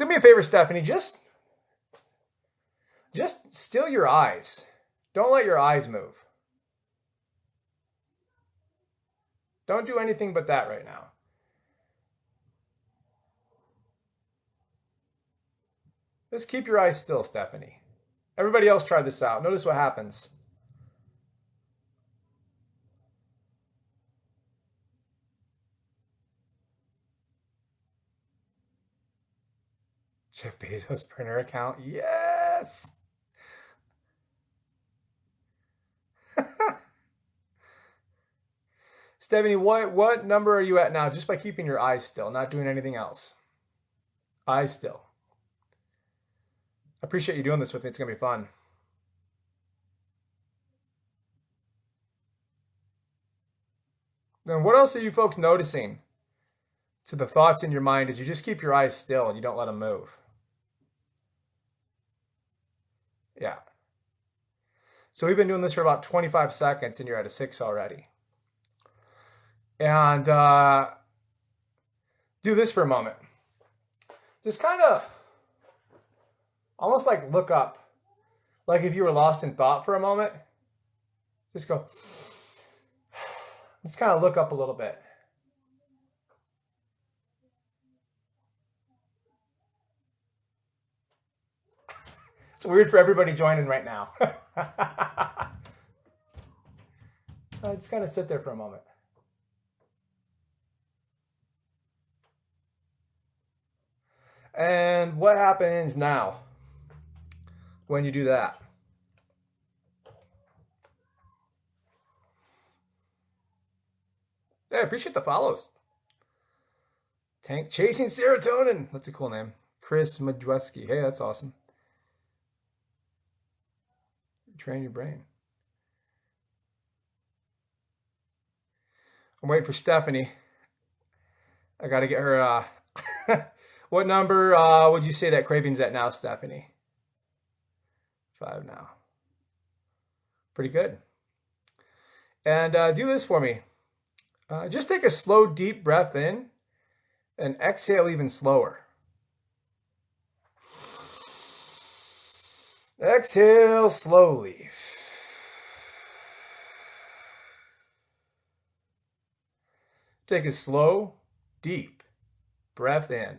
Do me a favor, Stephanie. Just still your eyes. Don't let your eyes move. Don't do anything but that right now. Just keep your eyes still, Stephanie. Everybody else try this out. Notice what happens. Jeff Bezos printer account. Yes. Stephanie, what number are you at now? Just by keeping your eyes still, not doing anything else. Eyes still. I appreciate you doing this with me. It's going to be fun. And what else are you folks noticing to the thoughts in your mind as you just keep your eyes still and you don't let them move? Yeah. So we've been doing this for about 25 seconds and you're at a 6 already. And do this for a moment. Just kind of almost like look up. Like if you were lost in thought for a moment. Just go. Just kind of look up a little bit. It's weird for everybody joining right now. Just kind of sit there for a moment. And what happens now when you do that? Yeah, I appreciate the follows. Tank Chasing Serotonin. That's a cool name. Chris Madweski. Hey, that's awesome. Train your brain. I'm waiting for Stephanie. I got to get her. What number would you say that craving's at now, Stephanie? 5 now. Pretty good. And do this for me. Just take a slow, deep breath in and exhale even slower. Exhale slowly. Take a slow, deep breath in.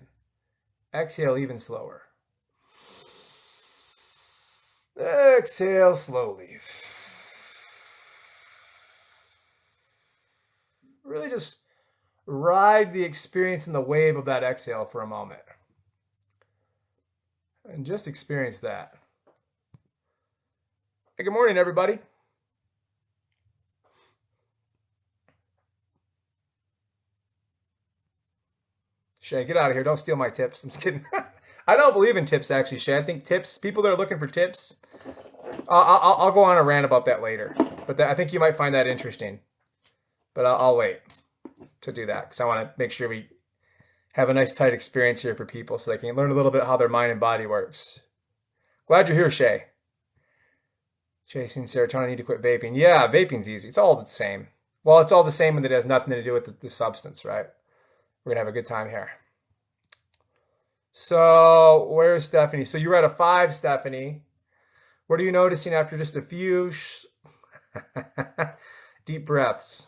Exhale even slower. Exhale slowly. Really just ride the experience in the wave of that exhale for a moment. And just experience that. Hey, good morning, everybody. Shay, get out of here. Don't steal my tips. I'm just kidding. I don't believe in tips, actually, Shay. I think tips, people that are looking for tips, I'll go on a rant about that later. But I think you might find that interesting. But I'll wait to do that because I want to make sure we have a nice, tight experience here for people so they can learn a little bit how their mind and body works. Glad you're here, Shay. Chasing serotonin, need to quit vaping. Yeah, vaping's easy. It's all the same. Well, it's all the same when it has nothing to do with the substance, right? We're going to have a good time here. So, where's Stephanie? So, you were at a 5, Stephanie. What are you noticing after just a few deep breaths?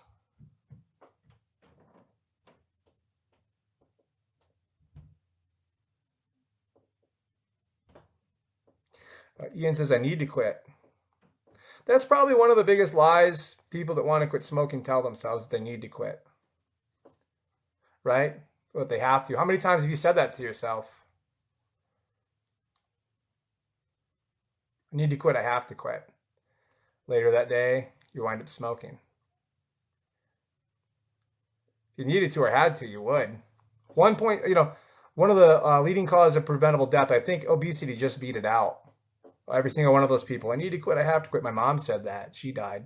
Ian says, I need to quit. That's probably one of the biggest lies people that want to quit smoking tell themselves they need to quit. Right? But they have to. How many times have you said that to yourself? I need to quit. I have to quit. Later that day, you wind up smoking. If you needed to or had to, you would. One of the leading causes of preventable death, I think obesity just beat it out. Every single one of those people. I need to quit. I have to quit. My mom said that. She died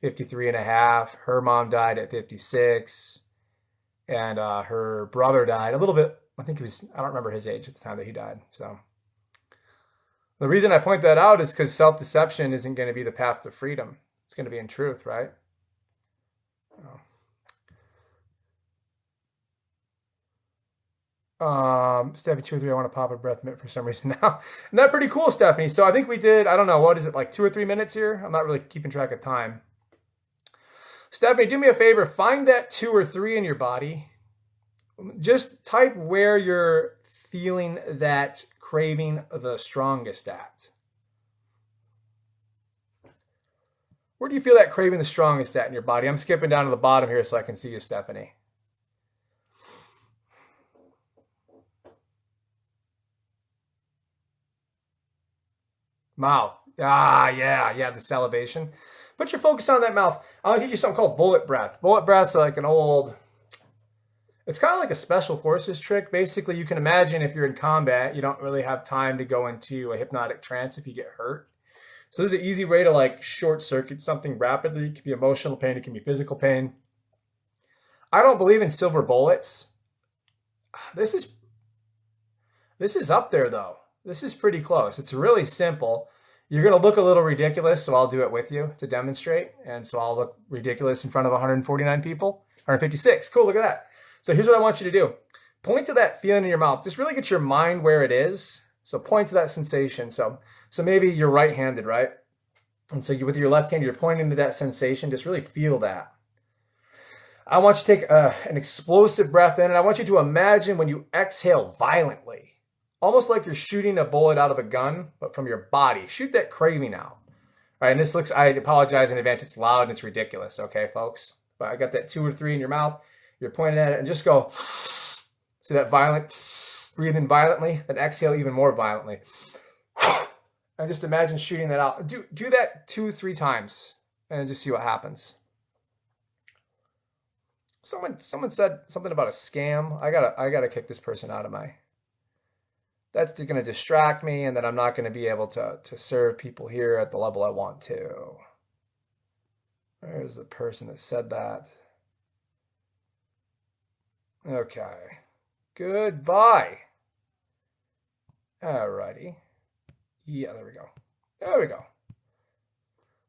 53 and a half. Her mom died at 56. And her brother died a little bit. I think I don't remember his age at the time that he died. So the reason I point that out is because self-deception isn't going to be the path to freedom. It's going to be in truth, right? Stephanie 2 or 3, I want to pop a breath mint for some reason now. Isn't that pretty cool, Stephanie? So I think we did, I don't know, what is it, like 2 or 3 minutes here? I'm not really keeping track of time. Stephanie, do me a favor, find that 2 or 3 in your body. Just type where you're feeling that craving the strongest at. Where do you feel that craving the strongest at in your body? I'm skipping down to the bottom here so I can see you, Stephanie. Mouth. Ah, yeah, the salivation. Put your focus on that mouth. I want to teach you something called bullet breath. Bullet breath's like an old, it's kind of like a special forces trick. Basically, you can imagine if you're in combat, you don't really have time to go into a hypnotic trance if you get hurt. So this is an easy way to like short circuit something rapidly. It can be emotional pain, it can be physical pain. I don't believe in silver bullets. This is this is up there though. This is pretty close. It's really simple. You're going to look a little ridiculous, so I'll do it with you to demonstrate. And so I'll look ridiculous in front of 149 people. 156. Cool, look at that. So here's what I want you to do. Point to that feeling in your mouth. Just really get your mind where it is. So point to that sensation. So maybe you're right-handed, right? And so with your left hand, you're pointing to that sensation. Just really feel that. I want you to take an explosive breath in, and I want you to imagine when you exhale violently, almost like you're shooting a bullet out of a gun, but from your body. Shoot that craving out. All right, and this looks, I apologize in advance, it's loud and it's ridiculous, okay, folks? But I got that 2 or 3 in your mouth. You're pointing at it and just go, see that violent, breathe in violently, then exhale even more violently. And just imagine shooting that out. Do that 2-3 times and just see what happens. Someone said something about a scam. I gotta kick this person out of my. That's going to distract me, and then I'm not going to be able to serve people here at the level I want to. There's the person that said that. Okay. Goodbye. Alrighty. Yeah, there we go. There we go.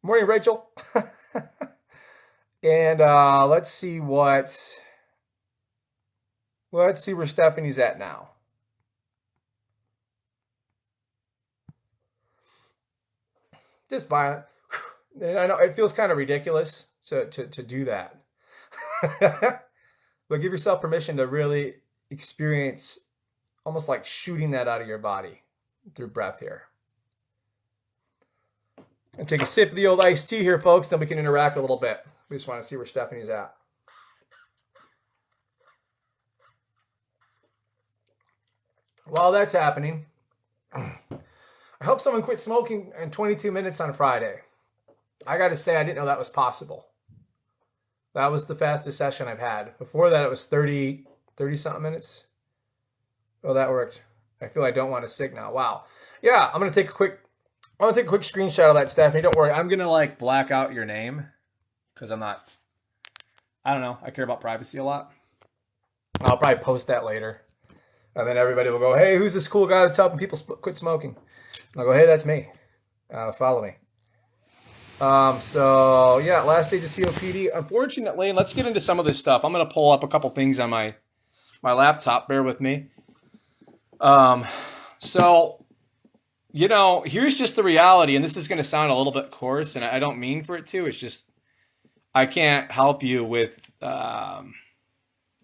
Morning, Rachel. And let's see where Stephanie's at now. Just violent. And I know it feels kind of ridiculous to do that. But give yourself permission to really experience almost like shooting that out of your body through breath here. And take a sip of the old iced tea here, folks, then we can interact a little bit. We just want to see where Stephanie's at. While that's happening, I helped someone quit smoking in 22 minutes on Friday. I got to say, I didn't know that was possible. That was the fastest session I've had. Before that, it was 30 something minutes. Oh, that worked. I feel I don't want to sick now. Wow. Yeah, I'm going to take a quick screenshot of that, Stephanie. Don't worry. I'm going to like black out your name because I don't know. I care about privacy a lot. I'll probably post that later. And then everybody will go, hey, who's this cool guy that's helping people quit smoking? And I'll go, hey, that's me. Follow me. So, yeah, last stage of COPD. Unfortunately, let's get into some of this stuff. I'm going to pull up a couple things on my laptop. Bear with me. So, here's just the reality, and this is going to sound a little bit coarse, and I don't mean for it to. It's just I can't help you with I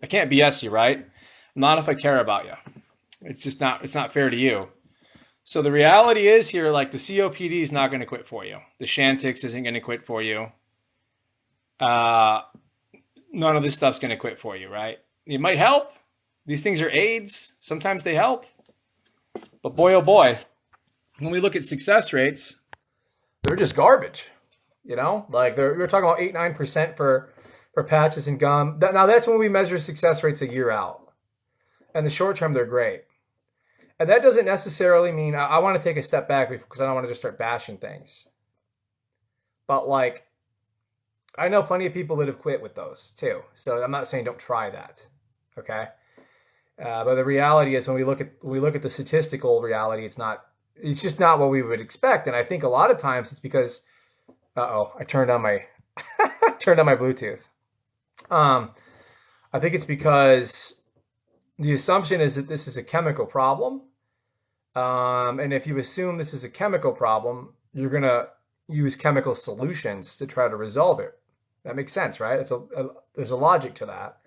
can't BS you, right? Not if I care about you. It's not fair to you. So the reality is here, like the COPD is not going to quit for you. The Chantix isn't going to quit for you. None of this stuff's going to quit for you, right? It might help. These things are aids. Sometimes they help. But boy, oh boy, when we look at success rates, they're just garbage. Like we're talking about 8-9% for patches and gum. Now that's when we measure success rates a year out. And the short term, they're great. And that doesn't necessarily mean I want to take a step back because I don't want to just start bashing things. But like, I know plenty of people that have quit with those too. So I'm not saying don't try that. Okay. But the reality is when we look at the statistical reality, it's just not what we would expect. And I think a lot of times it's because, I turned on my Bluetooth. I think it's because The assumption is that this is a chemical problem. And if you assume this is a chemical problem, you're going to use chemical solutions to try to resolve it. That makes sense, right? There's a logic to that.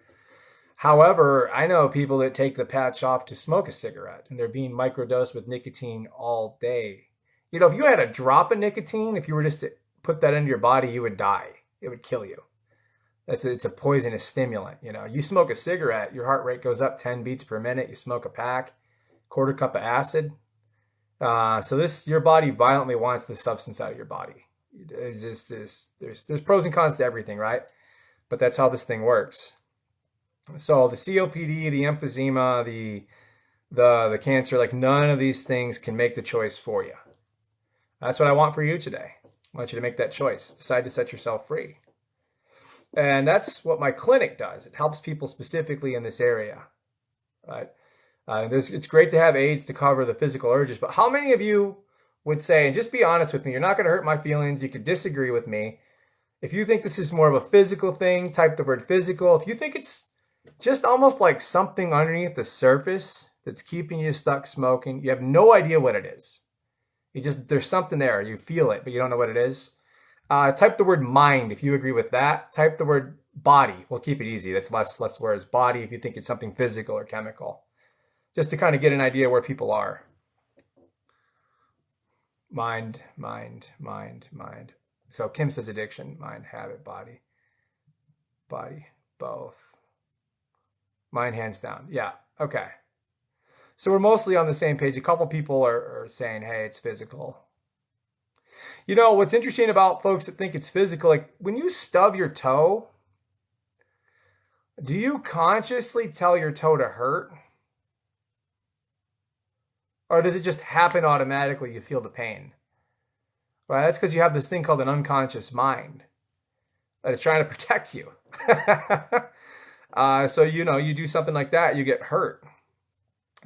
However, I know people that take the patch off to smoke a cigarette and they're being microdosed with nicotine all day. You know, if you had a drop of nicotine, if you were just to put that into your body, you would die. It would kill you. It's a poisonous stimulant. You know, you smoke a cigarette, your heart rate goes up 10 beats per minute. You smoke a pack, quarter cup of acid. So your body violently wants this substance out of your body. It's just there's pros and cons to everything, right? But that's how this thing works. So the COPD, the emphysema, the cancer, like none of these things can make the choice for you. That's what I want for you today. I want you to make that choice. Decide to set yourself free. And that's what my clinic does. It helps people specifically in this area, right? It's great to have aids to cover the physical urges, but how many of you would say, and just be honest with me, you're not going to hurt my feelings, you could disagree with me. If you think this is more of a physical thing, type the word physical. If you think it's just almost like something underneath the surface that's keeping you stuck smoking, you have no idea what it is. There's something there, you feel it, but you don't know what it is. Type the word mind if you agree with that. Type the word body. We'll keep it easy. That's less words. Body if you think it's something physical or chemical. Just to kind of get an idea where people are. Mind, mind, mind, mind. So Kim says addiction, mind, habit, body. Body, both. Mind, hands down. Yeah, okay. So we're mostly on the same page. A couple people are saying, hey, it's physical. You know, what's interesting about folks that think it's physical, like when you stub your toe, do you consciously tell your toe to hurt? Or does it just happen automatically? You feel the pain. Right? That's because you have this thing called an unconscious mind that is trying to protect you. So, you know, you do something like that, you get hurt.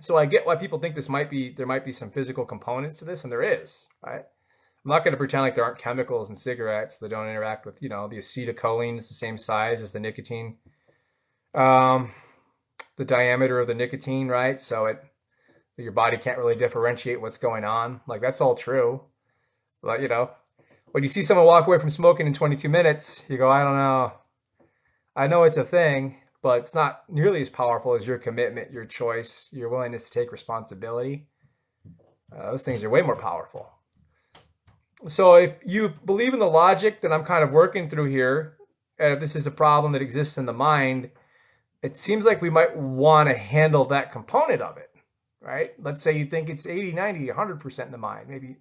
So I get why people think there might be some physical components to this, and there is, right? I'm not going to pretend like there aren't chemicals in cigarettes that don't interact with, you know, the acetylcholine is the same size as the nicotine. The diameter of the nicotine, right? So your body can't really differentiate what's going on. Like, that's all true. But, you know, when you see someone walk away from smoking in 22 minutes, you go, I don't know. I know it's a thing, but it's not nearly as powerful as your commitment, your choice, your willingness to take responsibility. Those things are way more powerful. So if you believe in the logic that I'm kind of working through here, and if this is a problem that exists in the mind, it seems like we might want to handle that component of it, right? Let's say you think it's 80, 90, 100% in the mind. Maybe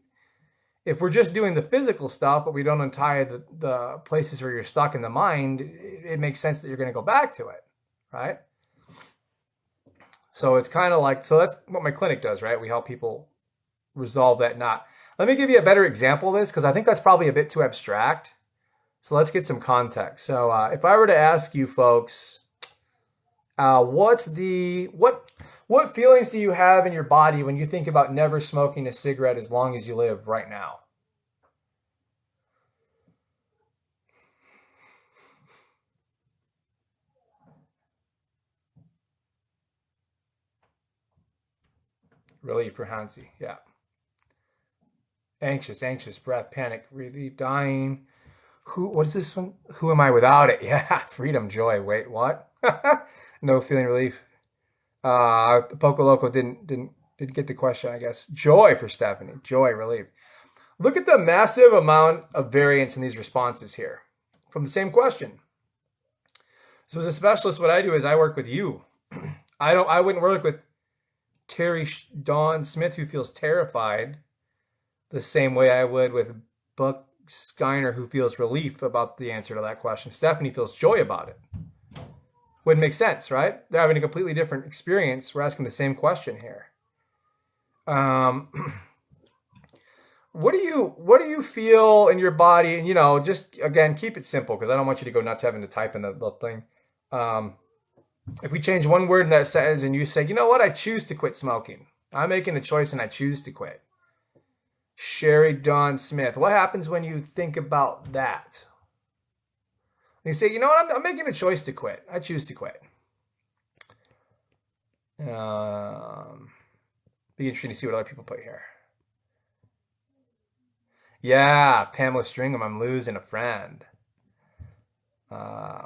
if we're just doing the physical stuff, but we don't untie the places where you're stuck in the mind, it makes sense that you're going to go back to it, right? So it's kind of like, so that's what my clinic does, right? We help people resolve that knot. Let me give you a better example of this, because I think that's probably a bit too abstract. So let's get some context. So if I were to ask you folks, what feelings do you have in your body when you think about never smoking a cigarette as long as you live right now? Relief for Hansi, yeah. Anxious, breath, panic, relief, dying. What is this one? Who am I without it? Yeah, freedom, joy. Wait, what? No feeling relief. Poco Loco didn't get the question, I guess. Joy for Stephanie. Joy, relief. Look at the massive amount of variance in these responses here from the same question. So as a specialist, what I do is I work with you. I wouldn't work with Terry Dawn Smith, who feels terrified, the same way I would with Buck Skyner, who feels relief about the answer to that question. Stephanie feels joy about it. Wouldn't make sense, right? They're having a completely different experience. We're asking the same question here. What do you feel in your body? And, you know, just again, keep it simple, because I don't want you to go nuts having to type in the little thing. If we change one word in that sentence and you say, you know what, I choose to quit smoking. I'm making a choice and I choose to quit. Sherry Dawn Smith. What happens when you think about that? You say, you know what, I'm making a choice to quit. I choose to quit. Be interesting to see what other people put here. Yeah, Pamela Stringham, I'm losing a friend. Uh,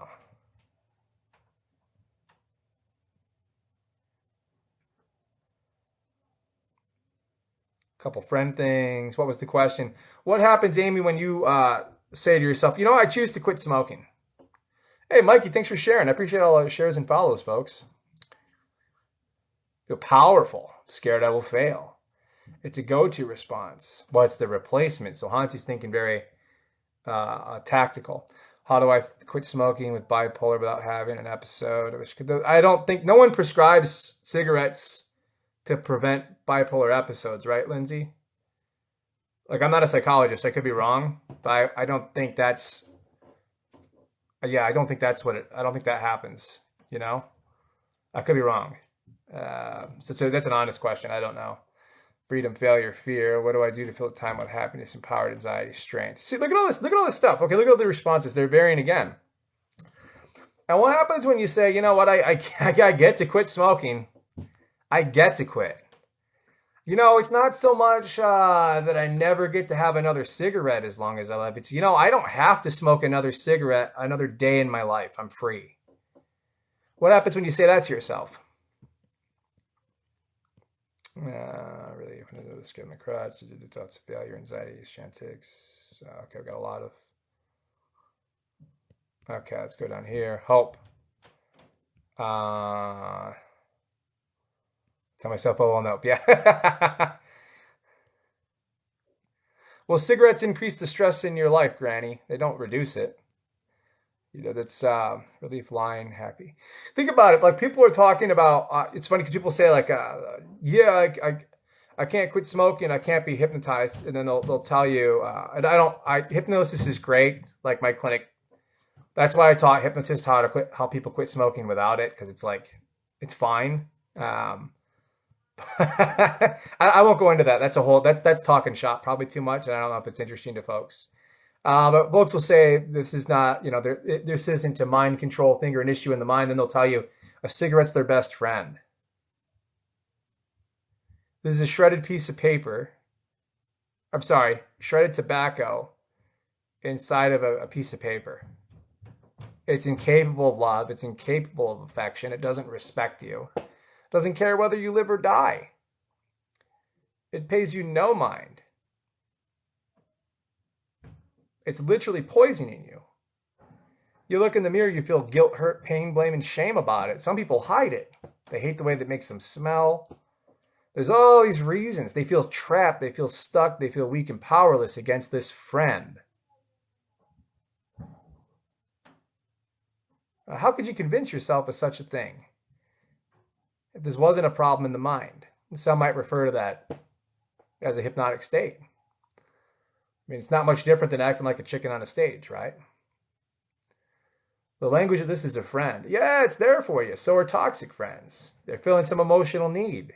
Couple friend things. What was the question? What happens, Amy, when you say to yourself, you know, I choose to quit smoking? Hey, Mikey, thanks for sharing. I appreciate all the shares and follows, folks. Feel powerful. Scared I will fail. It's a go-to response. What's the replacement? So Hansi's thinking very tactical. How do I quit smoking with bipolar without having an episode? I don't think no one prescribes cigarettes to prevent bipolar episodes, right, Lindsay? Like, I'm not a psychologist. I could be wrong, but I don't think that's. Yeah, I don't think that's what it. I don't think that happens. You know, I could be wrong. So that's an honest question. I don't know. Freedom, failure, fear. What do I do to fill the time with happiness, empowered, anxiety, strength? See, look at all this. Look at all this stuff. Okay, look at all the responses. They're varying again. And what happens when you say, you know what, I get to quit smoking. I get to quit. You know, it's not so much that I never get to have another cigarette as long as I live. It's, you know, I don't have to smoke another cigarette another day in my life. I'm free. What happens when you say that to yourself? Really, when I this get in the crotch, thoughts of failure, anxiety, shantics. Okay, I've got a lot of. Okay, let's go down here. Hope. Tell myself, oh, well, nope. Yeah. Well, cigarettes increase the stress in your life, Granny. They don't reduce it. You know, that's relief, lying, happy. Think about it. Like, people are talking about, it's funny because people say, like, yeah, I can't quit smoking. I can't be hypnotized. And then they'll tell you, and hypnosis is great. Like, my clinic, that's why I taught hypnotists how people quit smoking without it. Cause it's like, it's fine. I won't go into that. That's talking shop probably too much. And I don't know if it's interesting to folks. But folks will say this is not, you know, this isn't a mind control thing or an issue in the mind. Then they'll tell you a cigarette's their best friend. This is a shredded piece of paper. I'm sorry, shredded tobacco inside of a piece of paper. It's incapable of love. It's incapable of affection. It doesn't respect you. It doesn't care whether you live or die. It pays you no mind. It's literally poisoning you. You look in the mirror, you feel guilt, hurt, pain, blame, and shame about it. Some people hide it. They hate the way that makes them smell. There's all these reasons. They feel trapped. They feel stuck. They feel weak and powerless against this friend. How could you convince yourself of such a thing if this wasn't a problem in the mind? Some might refer to that as a hypnotic state. I mean, it's not much different than acting like a chicken on a stage, right? The language of this is a friend. Yeah, it's there for you. So are toxic friends. They're feeling some emotional need.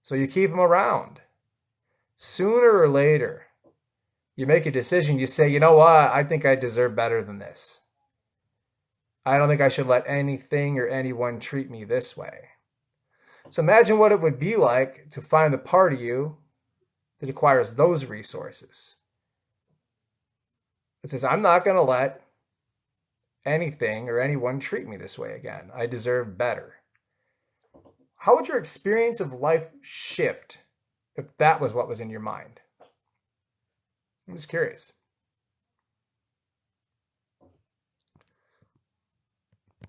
So you keep them around. Sooner or later, you make a decision. You say, you know what? I think I deserve better than this. I don't think I should let anything or anyone treat me this way. So imagine what it would be like to find the part of you that acquires those resources. It says, I'm not going to let anything or anyone treat me this way again. I deserve better. How would your experience of life shift if that was what was in your mind? I'm just curious.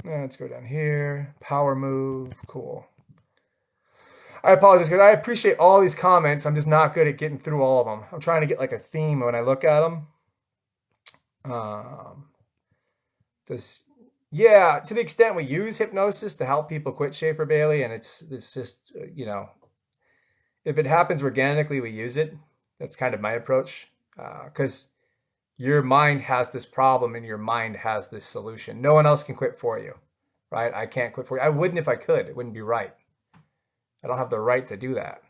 Let's go down here. Power move. Cool. I apologize because I appreciate all these comments. I'm just not good at getting through all of them. I'm trying to get like a theme when I look at them. This, yeah, to the extent we use hypnosis to help people quit Schaefer Bailey, and it's just you know, if it happens organically, we use it. That's kind of my approach because your mind has this problem and your mind has this solution. No one else can quit for you, right? I can't quit for you. I wouldn't if I could. It wouldn't be right. I don't have the right to do that.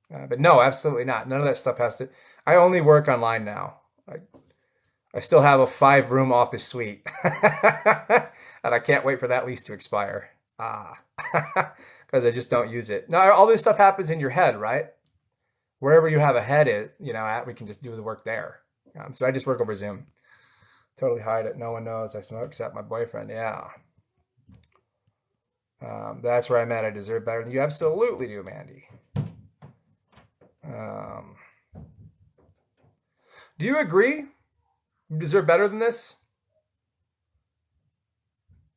But no, absolutely not. None of that stuff has to. I only work online now. I still have a 5-room office suite, and I can't wait for that lease to expire. Because because I just don't use it. Now, all this stuff happens in your head, right? Wherever you have a head is, at, we can just do the work there. So I just work over Zoom. Totally hide it. No one knows I smoke except my boyfriend. Yeah. That's where I'm at. I deserve better than you. Absolutely do, Mandy. Do you agree? You deserve better than this?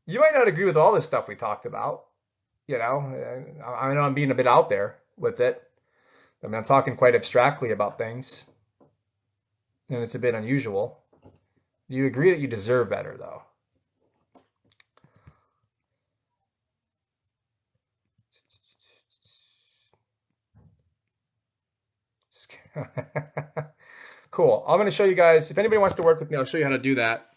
You might not agree with all this stuff we talked about. I know I'm being a bit out there with it. I mean, I'm talking quite abstractly about things, and it's a bit unusual. Do you agree that you deserve better, though? Cool. I'm going to show you guys, if anybody wants to work with me, I'll show you how to do that.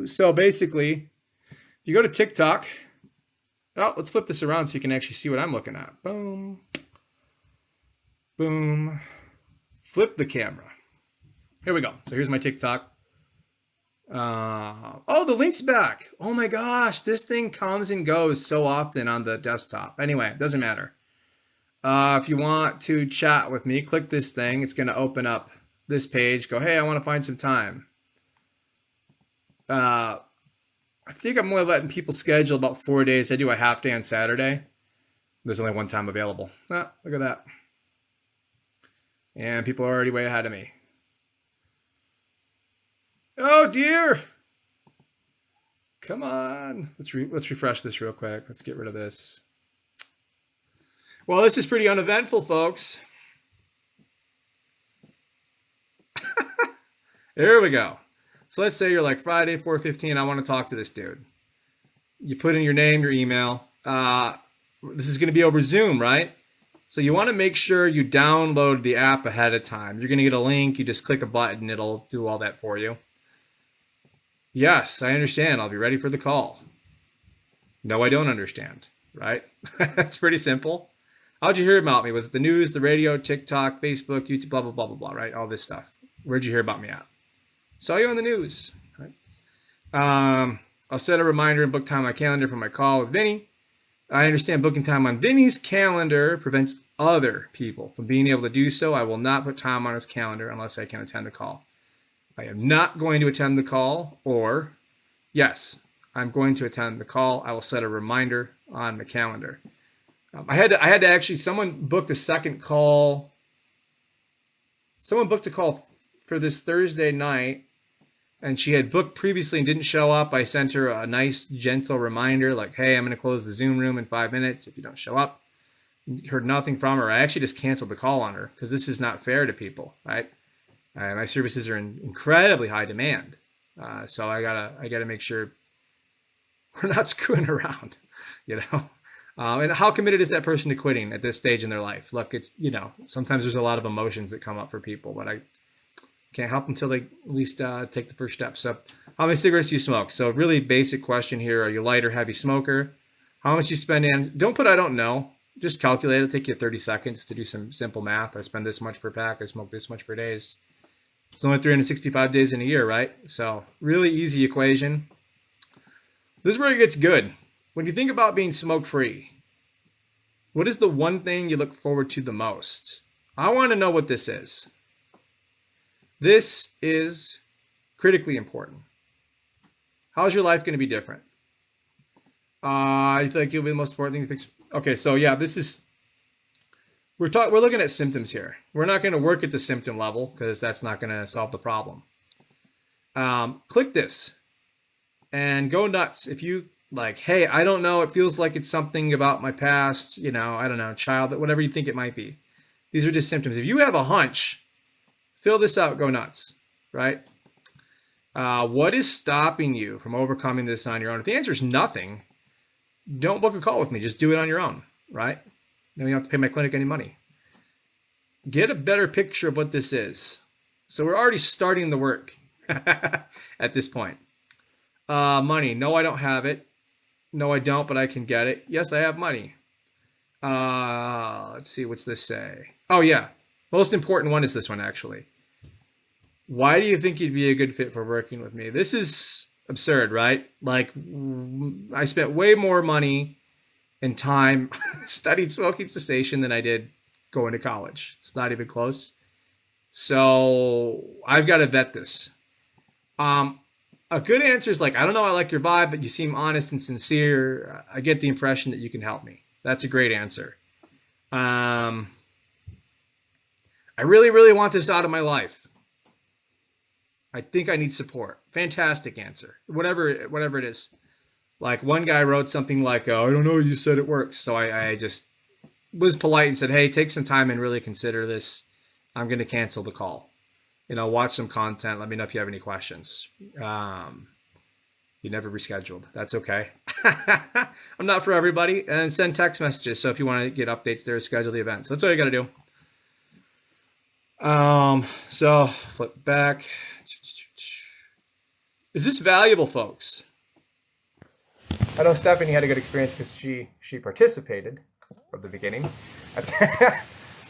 So basically, if you go to TikTok, let's flip this around so you can actually see what I'm looking at. Boom. Boom. Flip the camera. Here we go. So here's my TikTok. The link's back. Oh my gosh, this thing comes and goes so often on the desktop. Anyway, it doesn't matter. If you want to chat with me, click this thing. It's going to open up this page. Go, hey, I want to find some time. I think I'm only letting people schedule about 4 days. I do a half day on Saturday. There's only one time available. Look at that. And people are already way ahead of me. Oh dear. Come on. Let's refresh this real quick. Let's get rid of this. Well, this is pretty uneventful, folks. There we go. So let's say you're like Friday, 4:15. I want to talk to this dude. You put in your name, your email. This is going to be over Zoom, right? So you want to make sure you download the app ahead of time. You're going to get a link. You just click a button. It'll do all that for you. Yes, I understand. I'll be ready for the call. No, I don't understand, right? That's pretty simple. How'd you hear about me? Was it the news, the radio, TikTok, Facebook, YouTube, blah, blah, blah, blah, blah, right? All this stuff. Where'd you hear about me at? Saw you on the news, right? I'll set a reminder and book time on my calendar for my call with Vinny. I understand booking time on Vinny's calendar prevents other people from being able to do so. I will not put time on his calendar unless I can attend the call. I am not going to attend the call, or yes, I'm going to attend the call. I will set a reminder on the calendar. I had to actually, someone booked a second call. Someone booked a call for this Thursday night, and she had booked previously and didn't show up. I sent her a nice, gentle reminder like, hey, I'm going to close the Zoom room in 5 minutes if you don't show up. Heard nothing from her. I actually just canceled the call on her because this is not fair to people, right? My services are in incredibly high demand. So I gotta make sure we're not screwing around, and how committed is that person to quitting at this stage in their life? Look, it's, sometimes there's a lot of emotions that come up for people, but I can't help until they at least take the first step. So how many cigarettes do you smoke? So really basic question here. Are you light or heavy smoker? How much you spend in? Don't put I don't know. Just calculate it. It'll take you 30 seconds to do some simple math. I spend this much per pack. I smoke this much per days. It's only 365 days in a year, right? So really easy equation. This is where it gets good. When you think about being smoke-free, what is the one thing you look forward to the most? I want to know what this is. This is critically important. How's your life going to be different? I feel like it'll be the most important thing to fix. Okay, so yeah, we're looking at symptoms here. We're not going to work at the symptom level because that's not going to solve the problem. Click this and go nuts. If you like, hey, I don't know, it feels like it's something about my past, I don't know, child, whatever you think it might be. These are just symptoms. If you have a hunch, fill this out, go nuts, right? What is stopping you from overcoming this on your own? If the answer is nothing, don't book a call with me. Just do it on your own, right? Then you don't have to pay my clinic any money. Get a better picture of what this is. So we're already starting the work at this point. Money. No, I don't have it. No, I don't, but I can get it. Yes, I have money. Let's see. What's this say? Oh, yeah. Most important one is this one, actually. Why do you think you'd be a good fit for working with me? This is Absurd, right? Like I spent way more money and time studied smoking cessation than I did going to college. It's not even close. So I've got to vet this. Um, a good answer is like, I don't know, I like your vibe, but you seem honest and sincere. I get the impression that you can help me. That's a great answer. Um, I really, really want this out of my life. I think I need support. Fantastic answer. Whatever it is. Like one guy wrote something like, "Oh, I don't know, you said it works." So I just was polite and said, "Hey, take some time and really consider this. I'm going to cancel the call. Watch some content. Let me know if you have any questions." You never rescheduled. That's okay. I'm not for everybody. And send text messages. So if you want to get updates there, schedule the events. That's all you got to do. So flip back. Is this valuable, folks? I know Stephanie had a good experience because she participated from the beginning.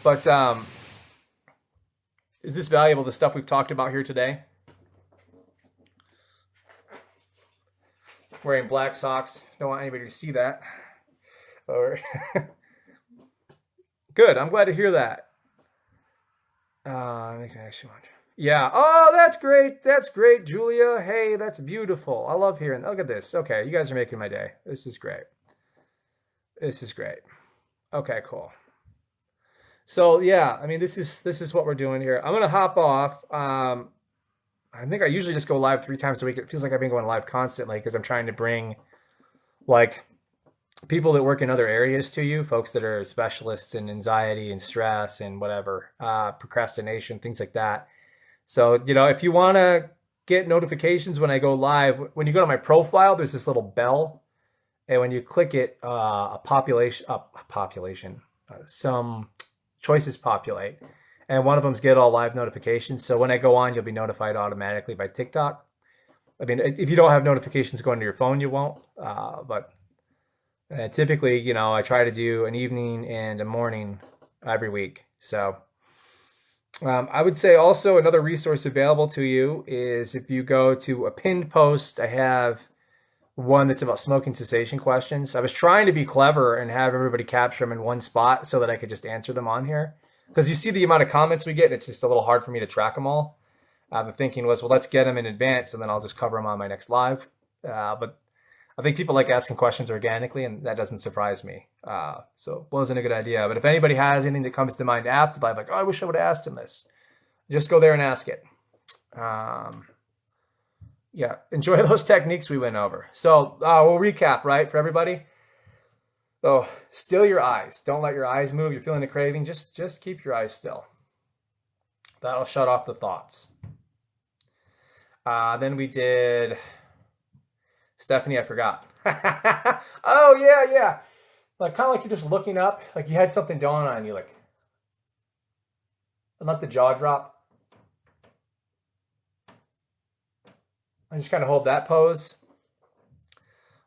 But is this valuable, the stuff we've talked about here today? Wearing black socks. Don't want anybody to see that. Or good. I'm glad to hear that. Yeah. Oh, that's great. That's great, Julia. Hey, that's beautiful. I love hearing. Look at this. Okay, you guys are making my day. This is great. This is great. Okay, cool. So yeah, I mean, this is what we're doing here. I'm gonna hop off. I think I usually just go live 3 times a week. It feels like I've been going live constantly because I'm trying to bring like people that work in other areas to you, folks that are specialists in anxiety and stress and whatever, procrastination, things like that. So, if you want to get notifications when I go live, when you go to my profile, there's this little bell. And when you click it, some choices populate. And one of them's get all live notifications. So when I go on, you'll be notified automatically by TikTok. I mean, if you don't have notifications going to your phone, you won't. But typically, I try to do an evening and a morning every week. So I would say also another resource available to you is if you go to a pinned post, I have one that's about smoking cessation questions. I was trying to be clever and have everybody capture them in one spot so that I could just answer them on here. Because you see the amount of comments we get, and it's just a little hard for me to track them all. The thinking was, well, let's get them in advance, and then I'll just cover them on my next live. But I think people like asking questions organically, and that doesn't surprise me. So it wasn't a good idea. But if anybody has anything that comes to mind after live, like, oh, I wish I would have asked him this, just go there and ask it. Yeah, enjoy those techniques we went over. So we'll recap, right, for everybody. So still your eyes. Don't let your eyes move. You're feeling a craving. Just keep your eyes still. That'll shut off the thoughts. Then we did Stephanie, I forgot. Oh, yeah. Like kind of like you're just looking up, like you had something dawn on you, like, and let the jaw drop. And just kind of hold that pose.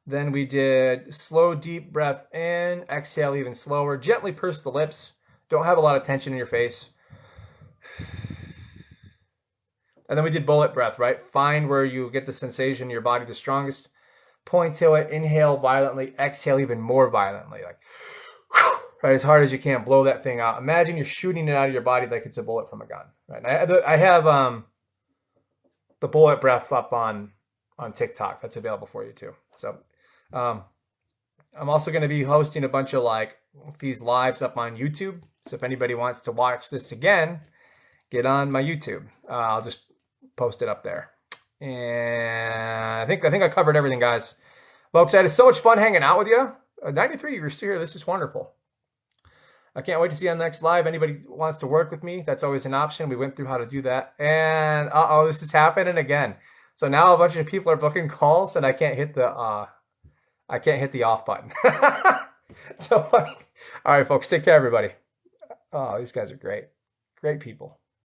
Then we did slow, deep breath in, exhale even slower. Gently purse the lips. Don't have a lot of tension in your face. And then we did bullet breath, right? Find where you get the sensation in your body the strongest. Point to it, inhale violently, exhale even more violently. Like, right, as hard as you can, blow that thing out. Imagine you're shooting it out of your body like it's a bullet from a gun. Right? I have the bullet breath up on TikTok. That's available for you too. So I'm also going to be hosting a bunch of like these lives up on YouTube. So if anybody wants to watch this again, get on my YouTube. I'll just post it up there. And I think I covered everything, guys. Folks, I had so much fun hanging out with you. 93, you're still here. This is wonderful. I can't wait to see you on the next live. Anybody wants to work with me, that's always an option. We went through how to do that. And this is happening again. So now a bunch of people are booking calls, and I can't hit the off button. So funny. All right, folks, take care, everybody. Oh, these guys are great. Great people.